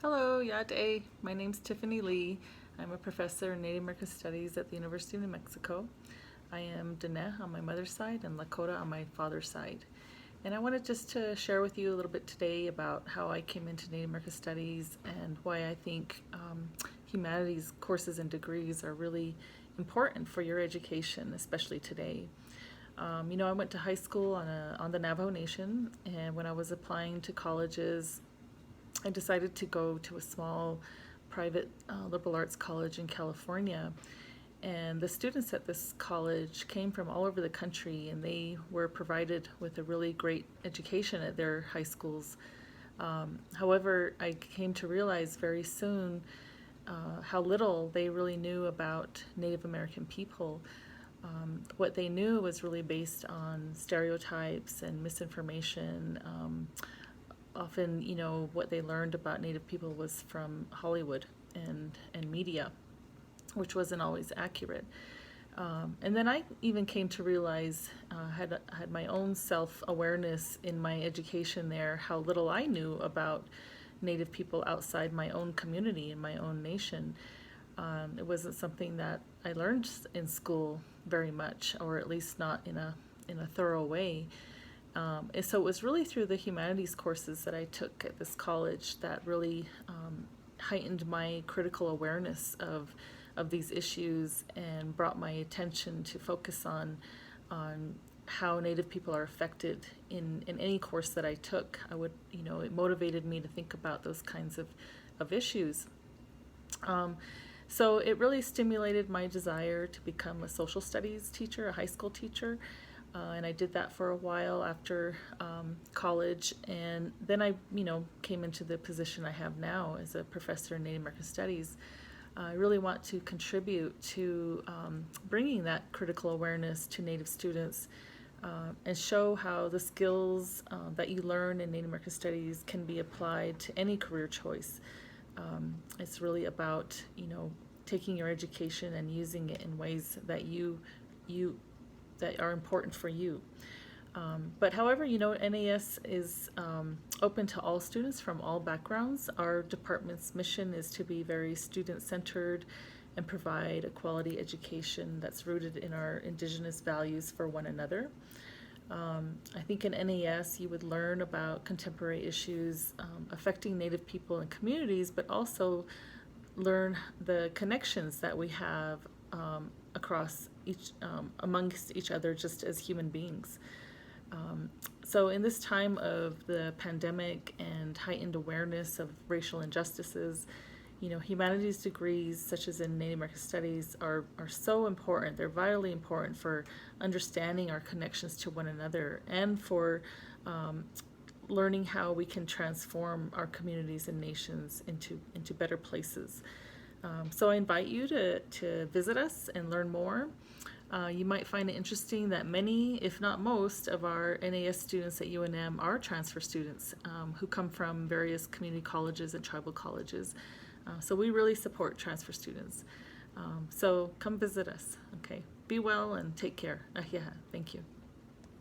Hello, Yade. My name's Tiffany Lee. I'm a professor in Native American Studies at the University of New Mexico. I am Diné on my mother's side and Lakota on my father's side. And I wanted just to share with you a little bit today about how I came into Native American Studies and why I think humanities courses and degrees are really important for your education, especially today. I went to high school on the Navajo Nation, and when I was applying to colleges, I decided to go to a small private liberal arts college in California. And the students at this college came from all over the country, and they were provided with a really great education at their high schools. However, I came to realize very soon how little they really knew about Native American people. What they knew was really based on stereotypes and misinformation. Often, what they learned about Native people was from Hollywood and media, which wasn't always accurate. And then I even came to realize, had my own self-awareness in my education there, how little I knew about Native people outside my own community and my own nation. It wasn't something that I learned in school very much, or at least not in a thorough way. And so it was really through the humanities courses that I took at this college that really heightened my critical awareness of these issues and brought my attention to focus on how Native people are affected in any course that I took. It motivated me to think about those kinds of issues. So it really stimulated my desire to become a social studies teacher, a high school teacher. And I did that for a while after college, and then I, came into the position I have now as a professor in Native American Studies. I really want to contribute to bringing that critical awareness to Native students and show how the skills that you learn in Native American Studies can be applied to any career choice. It's really about, taking your education and using it in ways that that are important for you. But however, NAS is open to all students from all backgrounds. Our department's mission is to be very student-centered and provide a quality education that's rooted in our Indigenous values for one another. I think in NAS you would learn about contemporary issues affecting Native people and communities, but also learn the connections that we have across amongst each other just as human beings. So in this time of the pandemic and heightened awareness of racial injustices, humanities degrees such as in Native American Studies are so important. They're vitally important for understanding our connections to one another and for learning how we can transform our communities and nations into better places. So I invite you to visit us and learn more. You might find it interesting that many, if not most, of our NAS students at UNM are transfer students who come from various community colleges and tribal colleges. So we really support transfer students. So come visit us. Okay. Be well and take care. Yeah, thank you.